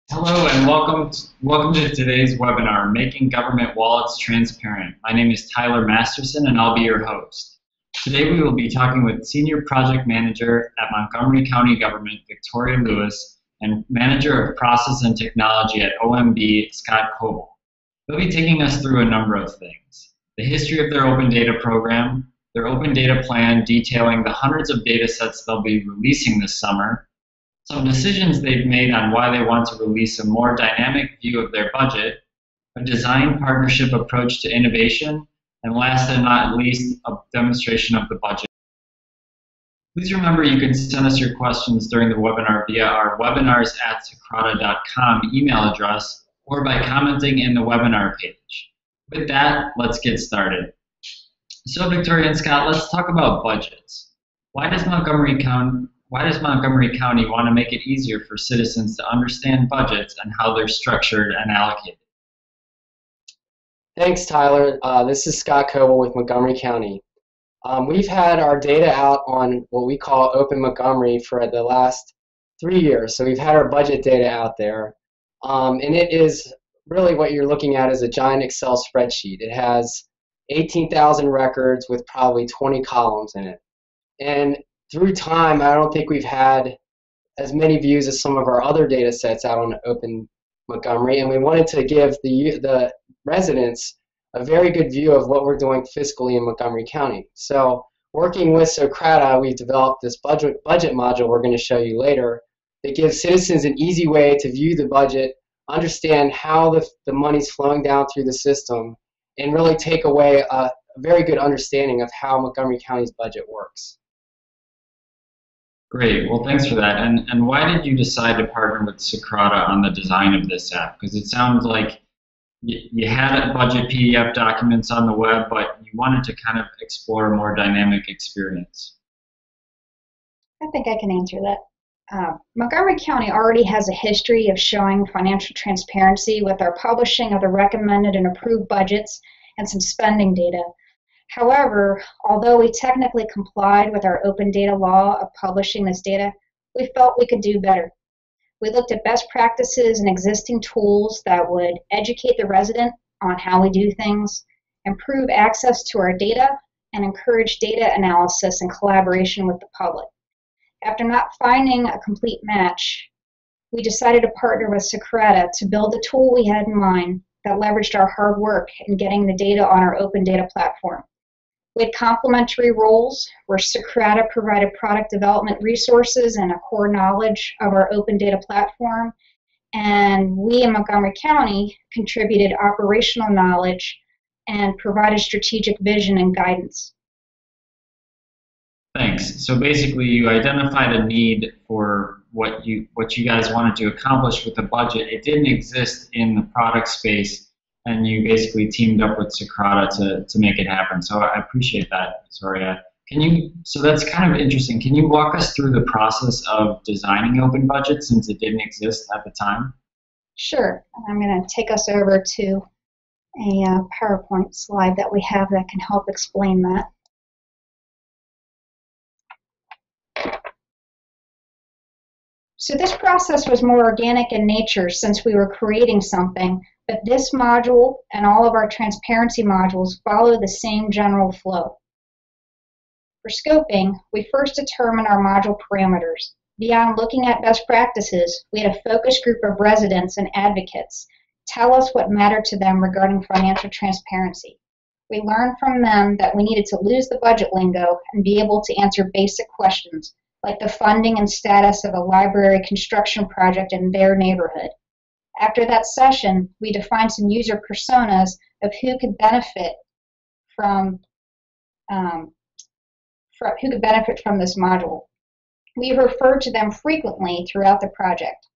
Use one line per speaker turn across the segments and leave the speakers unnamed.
Hello and welcome to today's webinar, Making Government Wallets Transparent. My name is Tyler Masterson and I'll be your host. Today we will be talking with Senior Project Manager at Montgomery County Government, Victoria Lewis, and Manager of Process and Technology at OMB, Scott Coble. They'll be taking us through a number of things: the history of their open data program, their open data plan detailing the hundreds of data sets they'll be releasing this summer, some decisions they've made on why they want to release a more dynamic view of their budget, a design partnership approach to innovation, and last and not least, a demonstration of the budget. Please remember you can send us your questions during the webinar via our webinars@socrata.com email address or by commenting in the webinar page. With that, let's get started. So Victoria and Scott, let's talk about budgets. Why does Montgomery County want to make it easier for citizens to understand budgets and how they're structured and allocated?
Thanks, Tyler. This is Scott Coble with Montgomery County. We've had our data out on what we call Open Montgomery for the last 3 years. So we've had our budget data out there. And it is really what you're looking at is a giant Excel spreadsheet. It has 18,000 records with probably 20 columns in it. And through time, I don't think we've had as many views as some of our other data sets out on Open Montgomery, and we wanted to give the residents a very good view of what we're doing fiscally in Montgomery County. So working with Socrata, we've developed this budget module we're going to show you later that gives citizens an easy way to view the budget, understand how the money's flowing down through the system, and really take away a very good understanding of how Montgomery County's budget works.
Great, well thanks for that. And why did you decide to partner with Socrata on the design of this app? Because it sounds like you had budget PDF documents on the web, but you wanted to kind of explore a more dynamic experience.
I think I can answer that. Montgomery County already has a history of showing financial transparency with our publishing of the recommended and approved budgets and some spending data. However, although we technically complied with our open data law of publishing this data, we felt we could do better. We looked at best practices and existing tools that would educate the resident on how we do things, improve access to our data, and encourage data analysis and collaboration with the public. After not finding a complete match, we decided to partner with Socrata to build the tool we had in mind that leveraged our hard work in getting the data on our open data platform. We had complementary roles where Socrata provided product development resources and a core knowledge of our open data platform, and we in Montgomery County contributed operational knowledge and provided strategic vision and guidance.
Thanks. So basically you identified a need for what you guys wanted to accomplish with the budget. It didn't exist in the product space, and you basically teamed up with Socrata to make it happen. So I appreciate that, Victoria. So that's kind of interesting. Can you walk us through the process of designing open budget since it didn't exist at the time?
Sure. I'm going to take us over to a PowerPoint slide that we have that can help explain that. So this process was more organic in nature since we were creating something, but this module and all of our transparency modules follow the same general flow. For scoping, we first determined our module parameters. Beyond looking at best practices, we had a focus group of residents and advocates tell us what mattered to them regarding financial transparency. We learned from them that we needed to lose the budget lingo and be able to answer basic questions, like the funding and status of a library construction project in their neighborhood. After that session, we defined some user personas of who could benefit from this module. We referred to them frequently throughout the project.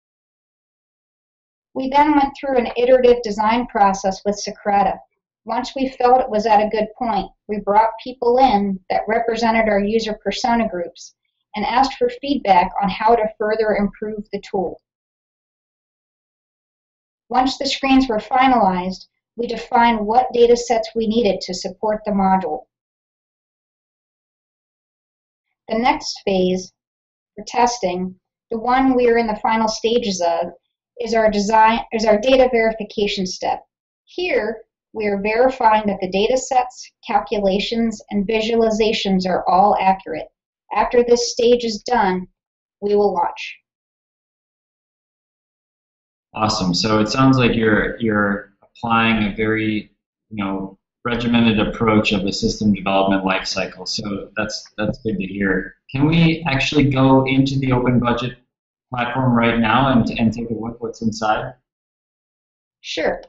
We then went through an iterative design process with Socrata. Once we felt it was at a good point, we brought people in that represented our user persona groups and asked for feedback on how to further improve the tool. Once the screens were finalized, we defined what data sets we needed to support the module. The next phase for testing, the one we are in the final stages of, is our data verification step. Here, we are verifying that the data sets, calculations, and visualizations are all accurate. After this stage is done, we will launch.
Awesome. So it sounds like you're applying a very, regimented approach of a system development lifecycle. So that's good to hear. Can we actually go into the Open Budget platform right now and take a look what's inside?
Sure.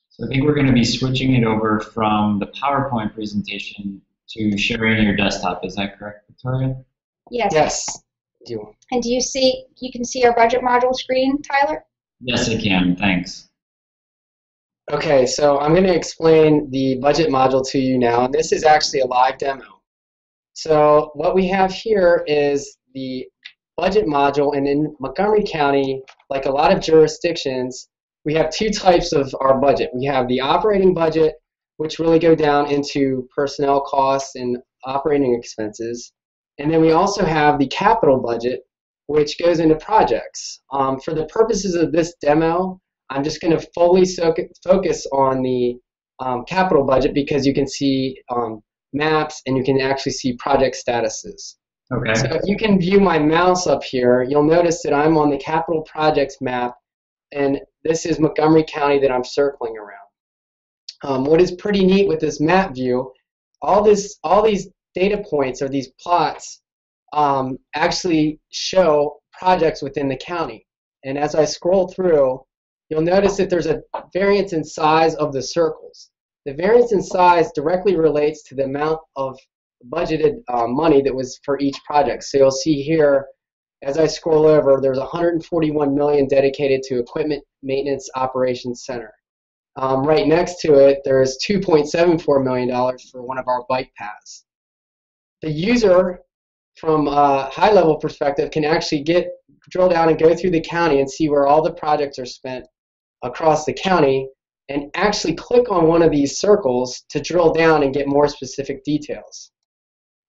So I think we're going to be switching it over from the PowerPoint presentation to sharing your desktop. Is that correct, Victoria?
Yes.
Yes.
And you can see our budget module screen, Tyler?
Yes, I can. Thanks.
Okay, so I'm going to explain the budget module to you now, and this is actually a live demo. So what we have here is the budget module, and in Montgomery County, like a lot of jurisdictions, we have two types of our budget. We have the operating budget, which really go down into personnel costs and operating expenses. And then we also have the capital budget, which goes into projects. For the purposes of this demo, I'm just going to fully focus on the capital budget because you can see maps and you can actually see project statuses.
Okay.
So if you can view my mouse up here, you'll notice that I'm on the capital projects map, and this is Montgomery County that I'm circling around. What is pretty neat with this map view, all these data points or these plots actually show projects within the county. And as I scroll through, you'll notice that there's a variance in size of the circles. The variance in size directly relates to the amount of budgeted money that was for each project. So you'll see here, as I scroll over, there's $141 million dedicated to Equipment Maintenance Operations Center. Right next to it, there's $2.74 million for one of our bike paths. The user, from a high-level perspective, can actually drill down and go through the county and see where all the projects are spent across the county, and actually click on one of these circles to drill down and get more specific details.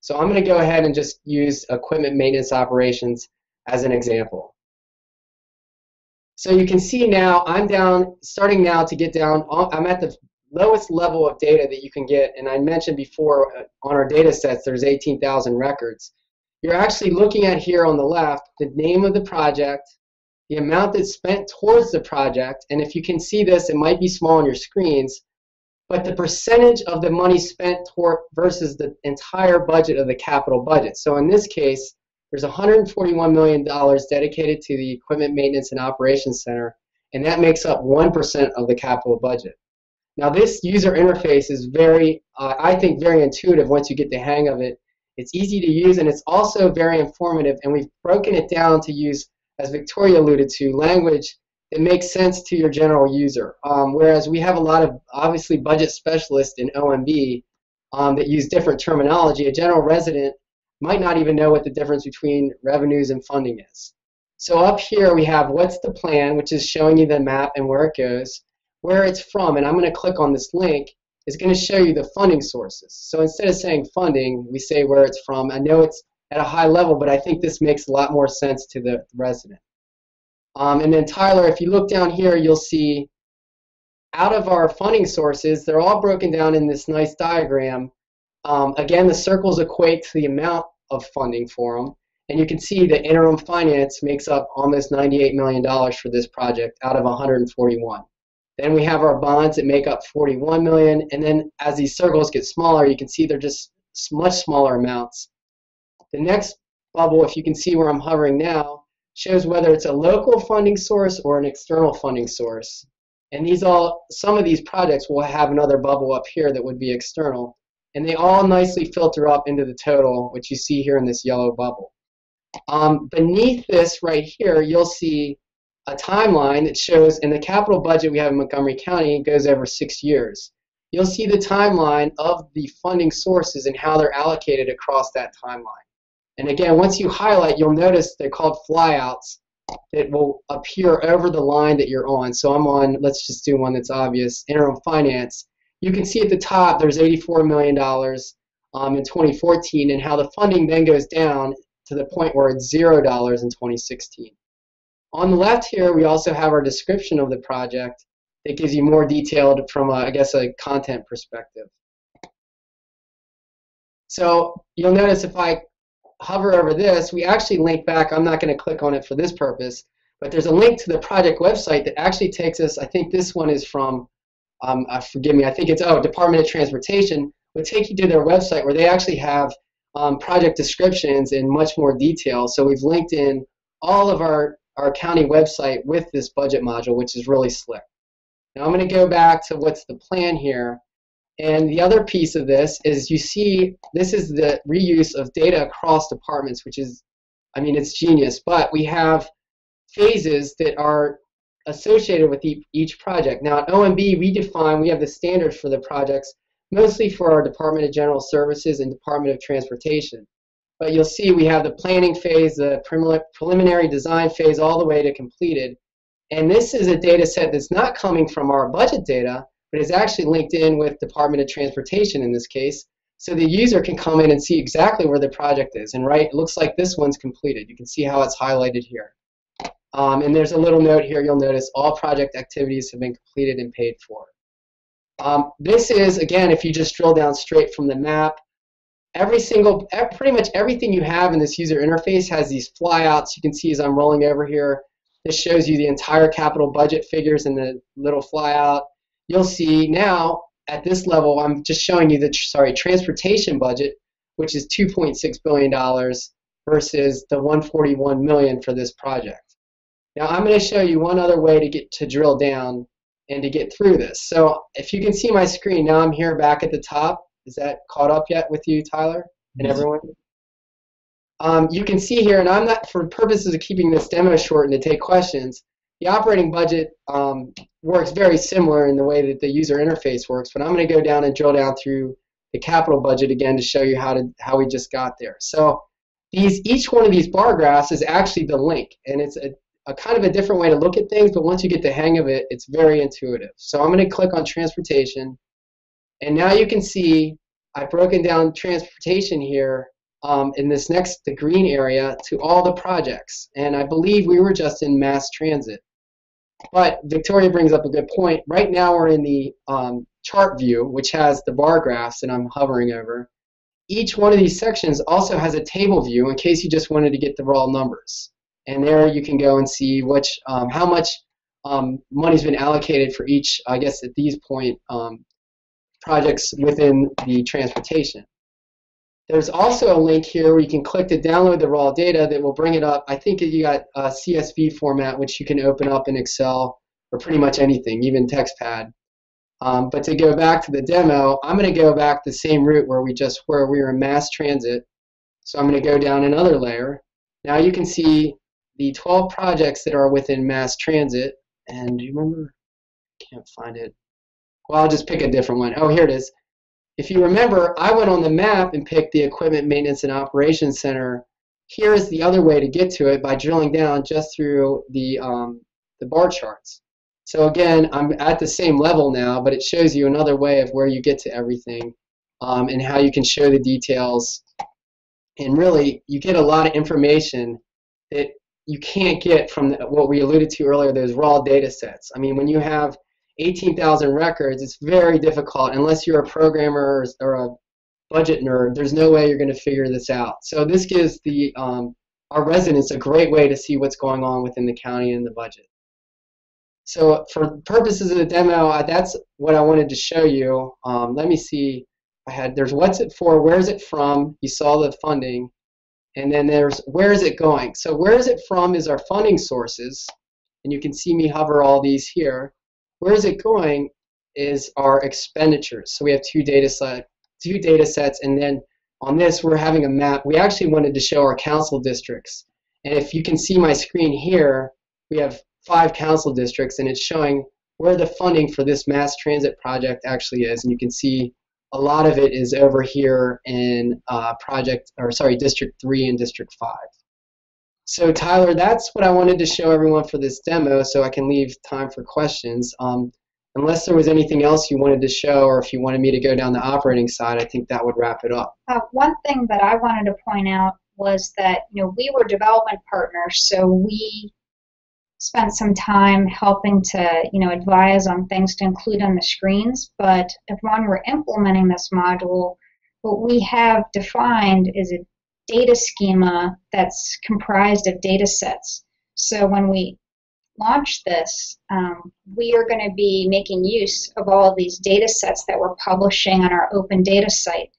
So I'm going to go ahead and just use Equipment Maintenance Operations as an example. So you can see now I'm starting now to get down. I'm at the lowest level of data that you can get, and I mentioned before on our data sets there's 18,000 records. You're actually looking at here on the left the name of the project, the amount that's spent towards the project, and if you can see this, it might be small on your screens, but the percentage of the money spent toward versus the entire budget of the capital budget. So in this case, there's $141 million dedicated to the Equipment Maintenance and Operations Center, and that makes up 1% of the capital budget. Now this user interface is I think very intuitive once you get the hang of it. It's easy to use, and it's also very informative, and we've broken it down to use, as Victoria alluded to, language that makes sense to your general user. Whereas we have a lot of, obviously, budget specialists in OMB that use different terminology, a general resident might not even know what the difference between revenues and funding is. So up here we have what's the plan, which is showing you the map and where it goes, where it's from, and I'm going to click on this link. Is going to show you the funding sources. So instead of saying funding, we say where it's from. I know it's at a high level, but I think this makes a lot more sense to the resident. And then Tyler, if you look down here, you'll see out of our funding sources, they're all broken down in this nice diagram. Again, the circles equate to the amount of funding for them. And you can see that interim finance makes up almost $98 million for this project out of 141. Then we have our bonds that make up $41 million, and then as these circles get smaller, you can see they're just much smaller amounts. The next bubble, if you can see where I'm hovering now, shows whether it's a local funding source or an external funding source. And some of these projects will have another bubble up here that would be external, and they all nicely filter up into the total, which you see here in this yellow bubble. Beneath this right here, you'll see a timeline that shows in the capital budget we have in Montgomery County, it goes over 6 years. You'll see the timeline of the funding sources and how they're allocated across that timeline. And again, once you highlight, you'll notice they're called flyouts that will appear over the line that you're on. So I'm on, let's just do one that's obvious, interim finance. You can see at the top there's $84 million in 2014, and how the funding then goes down to the point where it's $0 in 2016. On the left here, we also have our description of the project that gives you more detailed from, I guess, a content perspective. So you'll notice if I hover over this, we actually link back. I'm not going to click on it for this purpose, but there's a link to the project website that actually takes us, I think this one is from, forgive me, I think it's, Department of Transportation, would take you to their website where they actually have project descriptions in much more detail. So we've linked in all of our county website with this budget module, which is really slick. Now I'm going to go back to what's the plan here. And the other piece of this is, you see, this is the reuse of data across departments, which is, I mean, it's genius. But we have phases that are associated with each project. Now at OMB, we have the standards for the projects, mostly for our Department of General Services and Department of Transportation. But you'll see we have the planning phase, the preliminary design phase, all the way to completed. And this is a data set that's not coming from our budget data, but is actually linked in with Department of Transportation in this case. So the user can come in and see exactly where the project is. And right, it looks like this one's completed. You can see how it's highlighted here. And there's a little note here, you'll notice all project activities have been completed and paid for. This is, again, if you just drill down straight from the map, pretty much everything you have in this user interface has these flyouts. You can see as I'm rolling over here, this shows you the entire capital budget figures in the little flyout. You'll see now at this level, I'm just showing you the transportation budget, which is $2.6 billion versus the $141 million for this project. Now I'm going to show you one other way to drill down and to get through this. So if you can see my screen, now I'm here back at the top. Is that caught up yet with you, Tyler, and everyone? You can see here, and I'm not, for purposes of keeping this demo short and to take questions, the operating budget works very similar in the way that the user interface works, but I'm going to go down and drill down through the capital budget again to show you how we just got there. So each one of these bar graphs is actually the link, and it's a kind of a different way to look at things, but once you get the hang of it, it's very intuitive. So I'm going to click on transportation, and now you can see I've broken down transportation here in this the green area to all the projects, and I believe we were just in mass transit. But Victoria brings up a good point. Right now we're in the chart view, which has the bar graphs that I'm hovering over. Each one of these sections also has a table view in case you just wanted to get the raw numbers. And there you can go and see how much money's been allocated for each, I guess at these point, projects within the transportation. There's also a link here where you can click to download the raw data that will bring it up. I think you got a CSV format, which you can open up in Excel or pretty much anything, even TextPad. But to go back to the demo, I'm going to go back the same route where we were in mass transit. So I'm going to go down another layer. Now you can see the 12 projects that are within mass transit. And do you remember? Can't find it. Well, I'll just pick a different one. Oh, here it is. If you remember, I went on the map and picked the Equipment Maintenance and Operations Center. Here's the other way to get to it, by drilling down just through the bar charts. So again, I'm at the same level now, but it shows you another way of where you get to everything and how you can show the details. And really, you get a lot of information that you can't get from what we alluded to earlier, those raw data sets. I mean, when you have 18,000 records, it's very difficult. Unless you're a programmer or a budget nerd, there's no way you're going to figure this out. So this gives our residents a great way to see what's going on within the county and the budget. So for purposes of the demo, that's what I wanted to show you. Let me see. There's what's it for, where is it from, you saw the funding, and then there's where is it going. So where is it from is our funding sources, and you can see me hover all these here. Where is it going is our expenditures. So we have two data sets, and then on this we're having a map. We actually wanted to show our council districts, and if you can see my screen here, we have 5 council districts, and it's showing where the funding for this mass transit project actually is. And you can see a lot of it is over here in District 3 and District 5. So Tyler, that's what I wanted to show everyone for this demo, so I can leave time for questions. Unless there was anything else you wanted to show, or if you wanted me to go down the operating side, I think that would wrap it up.
One thing that I wanted to point out was that, we were development partners, so we spent some time helping to, advise on things to include on the screens. But if when we're implementing this module, what we have defined is a data schema that's comprised of data sets. So when we launch this, we are going to be making use of all of these data sets that we're publishing on our open data site.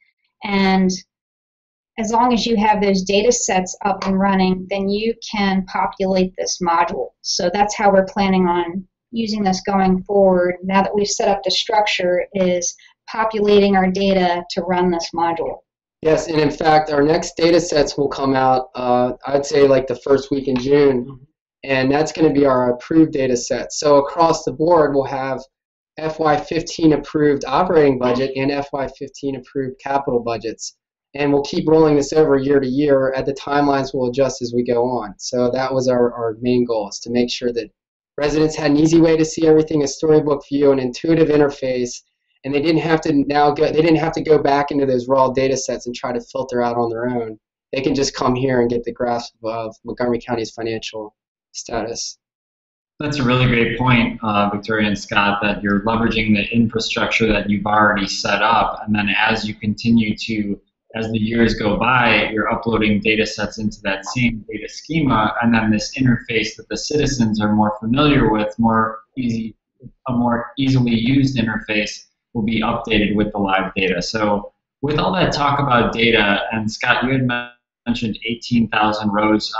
And as long as you have those data sets up and running, then you can populate this module. So that's how we're planning on using this going forward. Now that we've set up the structure, is populating our data to run this module.
Yes, and in fact, our next data sets will come out, I'd say like the first week in June, and that's going to be our approved data set. So across the board, we'll have FY15 approved operating budget and FY15 approved capital budgets. And we'll keep rolling this over year to year. At the timelines, we'll adjust as we go on. So that was our main goal, is to make sure that residents had an easy way to see everything, a storybook view, an intuitive interface, and they didn't have to go back into those raw data sets and try to filter out on their own. They can just come here and get the grasp of Montgomery County's financial status.
That's a really great point, Victoria and Scott, that you're leveraging the infrastructure that you've already set up, and then as you continue to, as the years go by, you're uploading data sets into that same data schema, and then this interface that the citizens are more familiar with, a more easily used interface, will be updated with the live data. So with all that talk about data, and Scott, you had mentioned 18,000 rows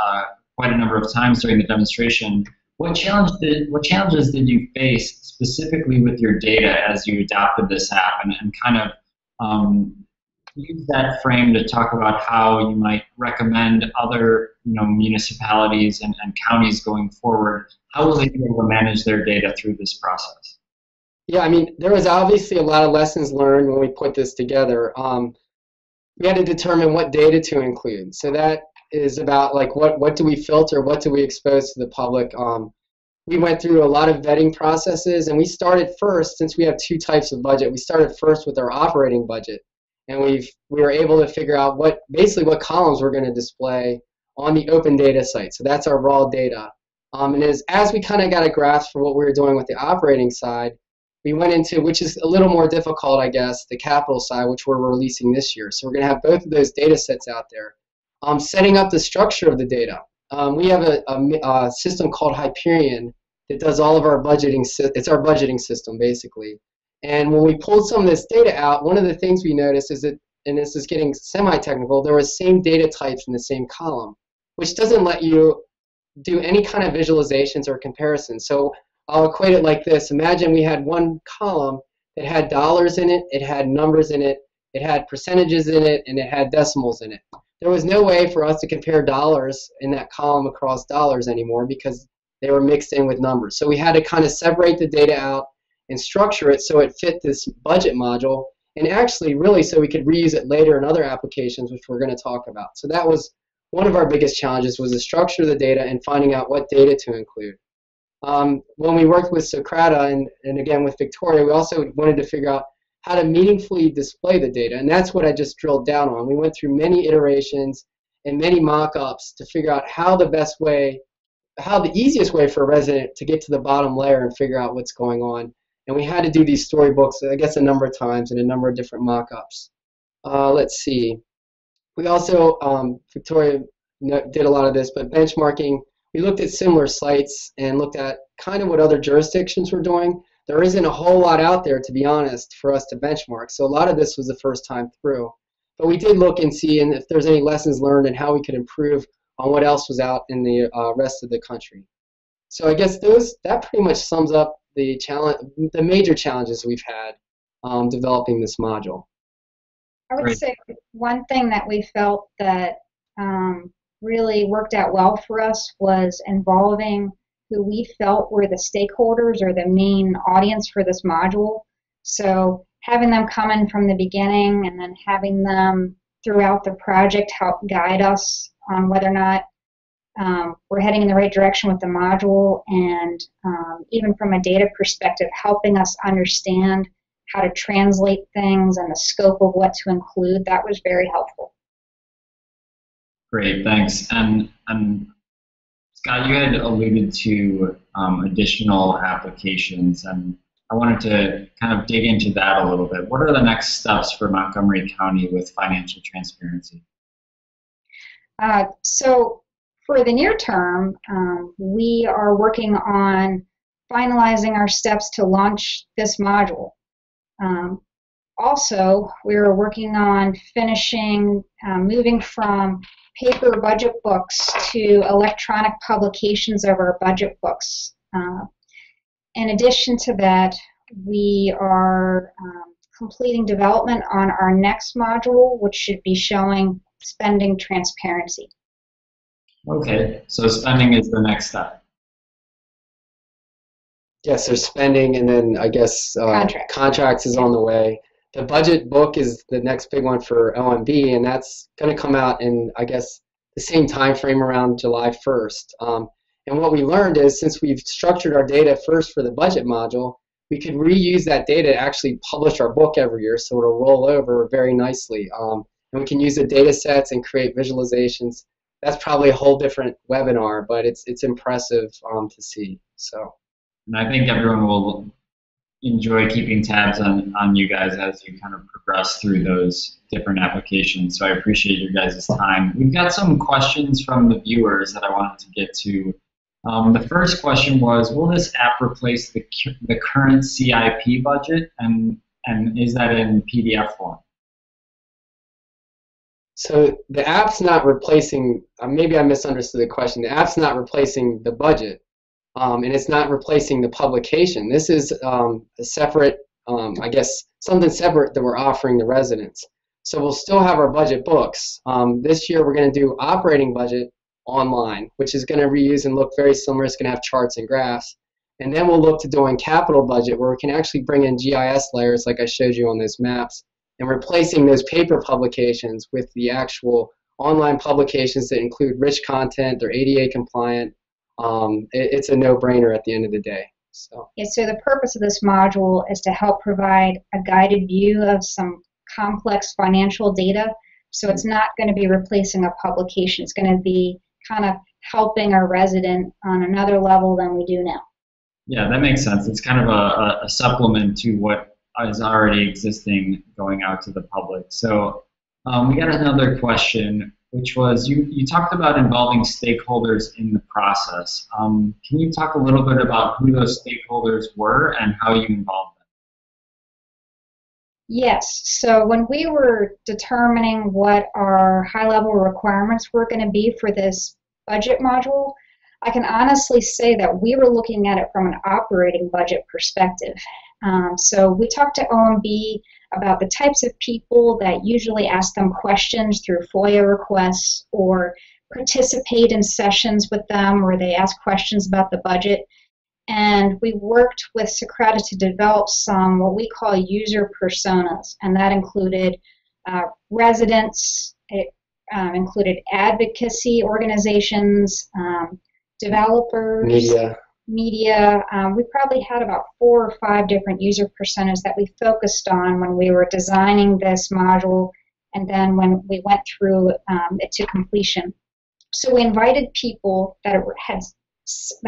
quite a number of times during the demonstration. What challenges did you face specifically with your data as you adopted this app, and kind of use that frame to talk about how you might recommend other municipalities and counties going forward? How will they be able to manage their data through this process?
Yeah, I mean, there was obviously a lot of lessons learned when we put this together. We had to determine what data to include. So that is about like what do we filter, what do we expose to the public. We went through a lot of vetting processes, and we started first, since we have two types of budget, we started first with our operating budget. And we were able to figure out basically what columns we're going to display on the open data site. So that's our raw data. And as we kind of got a grasp for what we were doing with the operating side, we went into, which is a little more difficult, I guess, the capital side, which we're releasing this year. So we're going to have both of those data sets out there. Setting up the structure of the data. We have a system called Hyperion that does all of our budgeting. It's our budgeting system, basically. And when we pulled some of this data out, one of the things we noticed is that, and this is getting semi-technical, there were same data types in the same column, which doesn't let you do any kind of visualizations or comparisons. So I'll equate it like this. Imagine we had one column that had dollars in it, it had numbers in it, it had percentages in it, and it had decimals in it. There was no way for us to compare dollars in that column across dollars anymore because they were mixed in with numbers. So we had to kind of separate the data out and structure it so it fit this budget module, and actually really so we could reuse it later in other applications, which we're going to talk about. So that was one of our biggest challenges, was the structure of the data and finding out what data to include. When we worked with Socrata and again with Victoria, we also wanted to figure out how to meaningfully display the data, and that's what I just drilled down on. We went through many iterations and many mock-ups to figure out how the easiest way for a resident to get to the bottom layer and figure out what's going on. And we had to do these storybooks, I guess, a number of times in a number of different mock-ups. Let's see. We also, Victoria did a lot of this, but benchmarking, we looked at similar sites and looked at kind of what other jurisdictions were doing. There isn't a whole lot out there, to be honest, for us to benchmark. So a lot of this was the first time through. But we did look and see if there's any lessons learned and how we could improve on what else was out in the rest of the country. So I guess that pretty much sums up the major challenges we've had developing this module.
I would say one thing that we felt that really worked out well for us was involving who we felt were the stakeholders or the main audience for this module. So having them come in from the beginning and then having them throughout the project help guide us on whether or not we're heading in the right direction with the module, and even from a data perspective, helping us understand how to translate things and the scope of what to include. That was very helpful.
Great, thanks. And Scott, you had alluded to additional applications, and I wanted to kind of dig into that a little bit. What are the next steps for Montgomery County with financial transparency?
So for the near term, we are working on finalizing our steps to launch this module. Also, we're working on finishing, moving from paper budget books to electronic publications of our budget books. In addition to that, we are completing development on our next module, which should be showing spending transparency.
Okay, so spending is the next step.
Yes, there's spending, and then I guess contracts is on the way. The budget book is the next big one for OMB, and that's going to come out in, I guess, the same time frame around July 1st. And what we learned is, since we've structured our data first for the budget module, we could reuse that data to actually publish our book every year, so it'll roll over very nicely. And we can use the data sets and create visualizations. That's probably a whole different webinar, but it's impressive to see. So.
And I think everyone will enjoy keeping tabs on you guys as you kind of progress through those different applications. So I appreciate your guys' time. We've got some questions from the viewers that I wanted to get to. The first question was, will this app replace the current CIP budget, and is that in PDF form?
So the app's not replacing, maybe I misunderstood the question. The app's not replacing the budget. And it's not replacing the publication. This is a separate, I guess, something separate that we're offering the residents. So we'll still have our budget books. This year we're going to do operating budget online, which is going to reuse and look very similar. It's going to have charts and graphs. And then we'll look to doing capital budget, where we can actually bring in GIS layers like I showed you on those maps, and replacing those paper publications with the actual online publications that include rich content. They're ADA compliant. It's a no-brainer at the end of the day. So
the purpose of this module is to help provide a guided view of some complex financial data. So it's not going to be replacing a publication. It's going to be kind of helping our resident on another level than we do now.
Yeah, that makes sense. It's kind of a supplement to what is already existing going out to the public. So we got another question, which was, you talked about involving stakeholders in the process. Can you talk a little bit about who those stakeholders were and how you involved them?
Yes, so when we were determining what our high-level requirements were going to be for this budget module, I can honestly say that we were looking at it from an operating budget perspective. So we talked to OMB about the types of people that usually ask them questions through FOIA requests or participate in sessions with them where they ask questions about the budget. And we worked with Socrata to develop some what we call user personas, and that included residents, it included advocacy organizations, developers, media. We probably had about 4 or 5 different user personas that we focused on when we were designing this module, and then when we went through it to completion. So we invited people that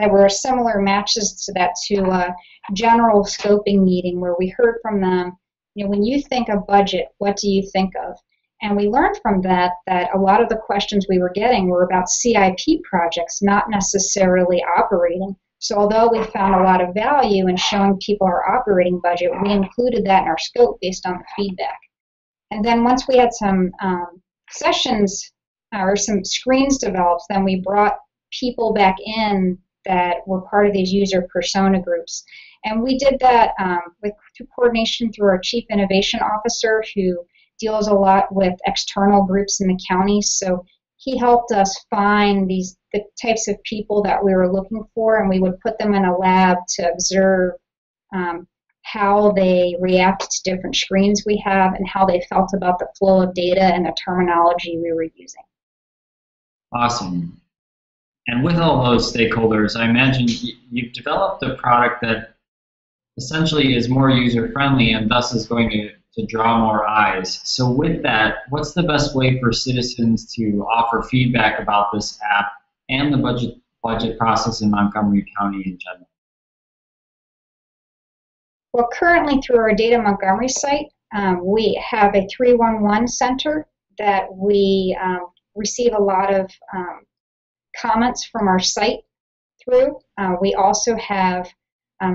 were similar matches to that to a general scoping meeting where we heard from them, when you think of budget, what do you think of? And we learned from that a lot of the questions we were getting were about CIP projects, not necessarily operating. So although we found a lot of value in showing people our operating budget, we included that in our scope based on the feedback. And then once we had some sessions or some screens developed, then we brought people back in that were part of these user persona groups. And we did that through coordination through our Chief Innovation Officer, who deals a lot with external groups in the county. So he helped us find the types of people that we were looking for, and we would put them in a lab to observe how they react to different screens we have and how they felt about the flow of data and the terminology we were using.
Awesome. And with all those stakeholders, I imagine you've developed a product that essentially is more user-friendly and thus is going to draw more eyes. So with that, what's the best way for citizens to offer feedback about this app and the budget process in Montgomery County in general?
Well, currently through our Data Montgomery site, we have a 311 center that we receive a lot of comments from our site through. We also have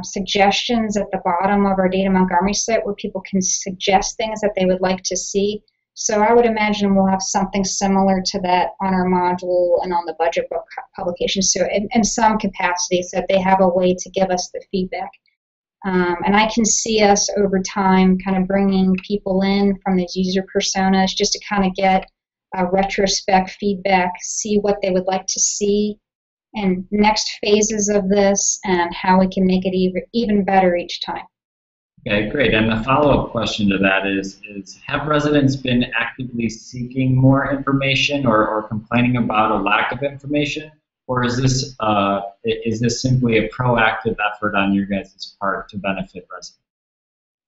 suggestions at the bottom of our Data Montgomery site where people can suggest things that they would like to see. So I would imagine we'll have something similar to that on our module and on the budget book publication. So in some capacities that they have a way to give us the feedback. And I can see us over time kind of bringing people in from these user personas just to kind of get a retrospect feedback, see what they would like to see and next phases of this and how we can make it even better each time.
Okay, great. And the follow-up question to that is have residents been actively seeking more information or complaining about a lack of information? Or is this simply a proactive effort on your guys' part to benefit residents?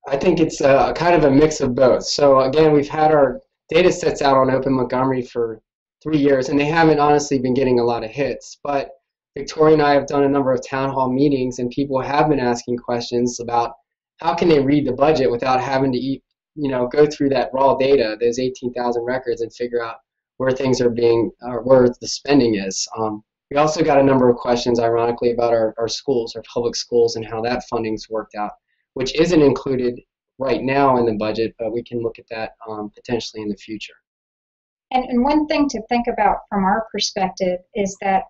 I think it's a kind of a mix of both. So again, we've had our data sets out on Open Montgomery for 3 years, and they haven't honestly been getting a lot of hits. But Victoria and I have done a number of town hall meetings, and people have been asking questions about how can they read the budget without having to go through that raw data, those 18,000 records, and figure out where things are being, or where the spending is. We also got a number of questions, ironically, about our schools, our public schools, and how that funding's worked out, which isn't included right now in the budget, but we can look at that potentially in the future.
And one thing to think about from our perspective is that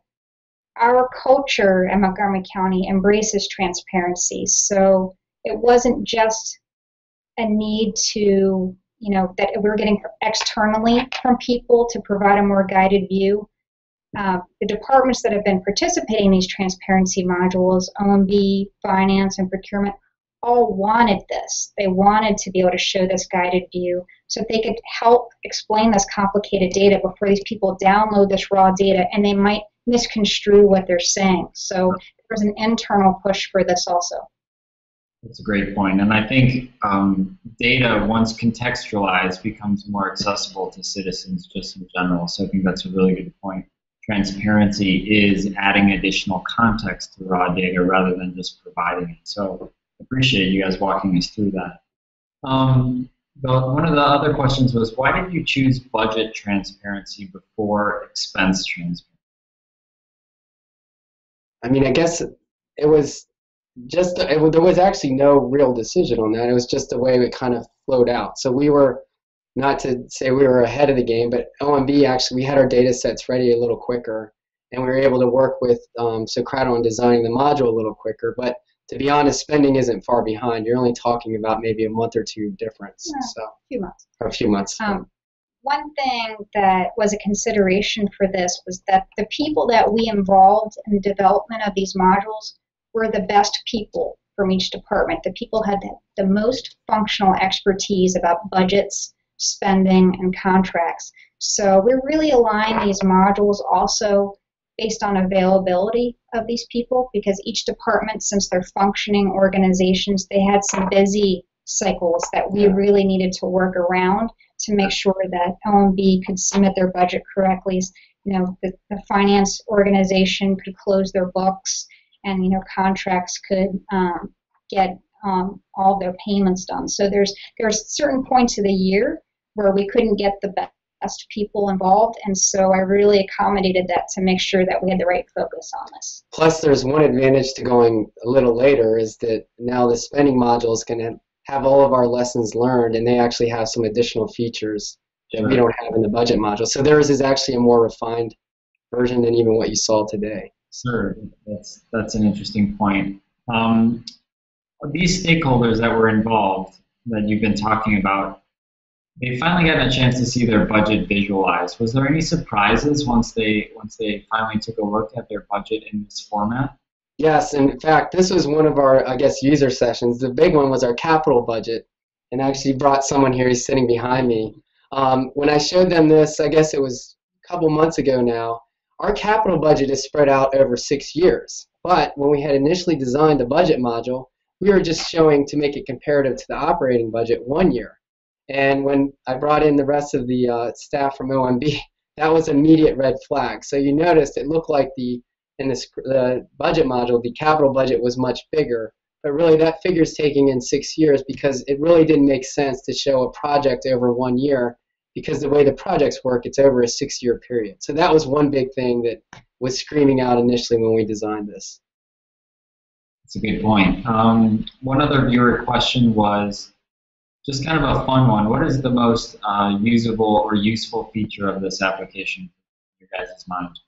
our culture in Montgomery County embraces transparency. So it wasn't just a need to, that we're getting externally from people to provide a more guided view. The departments that have been participating in these transparency modules, OMB, finance, and procurement, all wanted this. They wanted to be able to show this guided view so that they could help explain this complicated data before these people download this raw data and they might misconstrue what they're saying. So there was an internal push for this also.
That's a great point. And I think data, once contextualized, becomes more accessible to citizens just in general. So I think that's a really good point. Transparency is adding additional context to raw data rather than just providing it. So I appreciate you guys walking us through that. One of the other questions was, why did you choose budget transparency before expense transparency?
I mean, I guess it was just, there was actually no real decision on that. It was just the way it kind of flowed out. So we were, not to say we were ahead of the game, but OMB actually, we had our data sets ready a little quicker, and we were able to work with Socrata on designing the module a little quicker. But to be honest, spending isn't far behind. You're only talking about maybe a month or two difference.
Yeah,
so
a few months.
Or a few months.
One thing that was a consideration for this was that the people that we involved in the development of these modules were the best people from each department. The people had the most functional expertise about budgets, spending, and contracts. So we really align these modules also based on availability of these people, because each department, since they're functioning organizations, they had some busy cycles that we really needed to work around to make sure that OMB could submit their budget correctly. The finance organization could close their books, and contracts could get all their payments done. So there's certain points of the year where we couldn't get the best people involved, and so I really accommodated that to make sure that we had the right focus on this.
Plus, there's one advantage to going a little later is that now the spending module is going to have all of our lessons learned, and they actually have some additional features that we don't have in the budget module. So theirs is actually a more refined version than even what you saw today.
Sure, that's an interesting point. These stakeholders that were involved that you've been talking about, they finally got a chance to see their budget visualized. Was there any surprises once they finally took a look at their budget in this format?
Yes, and in fact, this was one of our, user sessions. The big one was our capital budget, and I actually brought someone here. He's sitting behind me. When I showed them this, I guess it was a couple months ago now, our capital budget is spread out over 6 years. But when we had initially designed the budget module, we were just showing, to make it comparative to the operating budget, 1 year. And when I brought in the rest of the staff from OMB, that was immediate red flag. So you noticed it looked like the budget module, the capital budget was much bigger, but really that figure is taking in 6 years because it really didn't make sense to show a project over 1 year, because the way the projects work, it's over a 6-year period. So that was one big thing that was screaming out initially when we designed this.
That's a good point. One other viewer question was just kind of a fun one. What is the most usable or useful feature of this application in your guys' mind?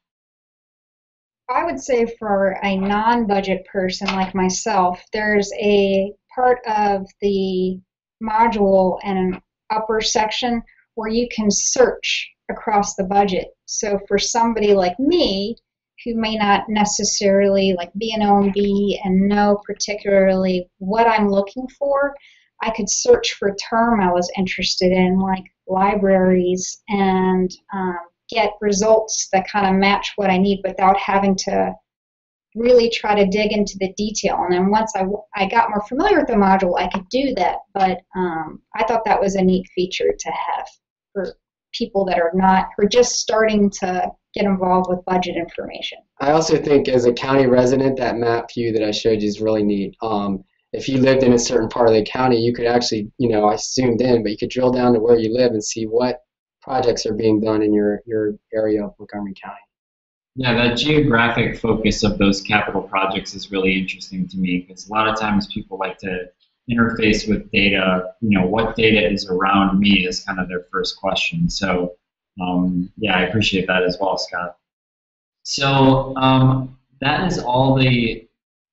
I would say for a non-budget person like myself, there's a part of the module and an upper section where you can search across the budget. So for somebody like me who may not necessarily be an OMB and know particularly what I'm looking for, I could search for a term I was interested in, like libraries, and get results that kind of match what I need without having to really try to dig into the detail. And then once I got more familiar with the module, I could do that. But I thought that was a neat feature to have for people that are just starting to get involved with budget information.
I also think as a county resident, that map view that I showed you is really neat. If you lived in a certain part of the county, you could actually, I zoomed in, but you could drill down to where you live and see what projects are being done in your area of Montgomery County.
Yeah, that geographic focus of those capital projects is really interesting to me, because a lot of times people like to interface with data, what data is around me is kind of their first question. So yeah, I appreciate that as well, Scott. So that is all the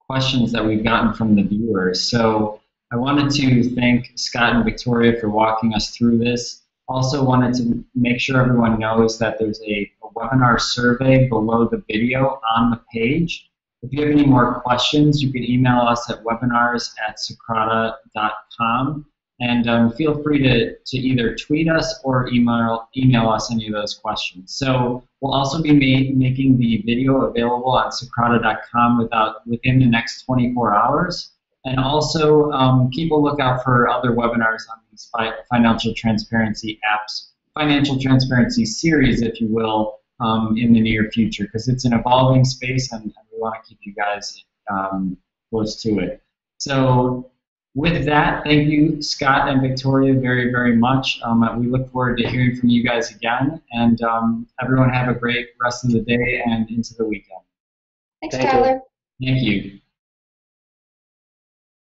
questions that we've gotten from the viewers. So I wanted to thank Scott and Victoria for walking us through this. Also wanted to make sure everyone knows that there's a webinar survey below the video on the page. If you have any more questions, you can email us at webinars@socrata.com, and feel free to either tweet us or email us any of those questions. So we'll also be making the video available on socrata.com within the next 24 hours. And also keep a lookout for other webinars on these financial transparency apps, financial transparency series, if you will, in the near future, because it's an evolving space and we want to keep you guys close to it. So with that, thank you, Scott and Victoria, very, very much. We look forward to hearing from you guys again, and everyone have a great rest of the day and into the weekend.
Thanks, Tyler.
Thank you.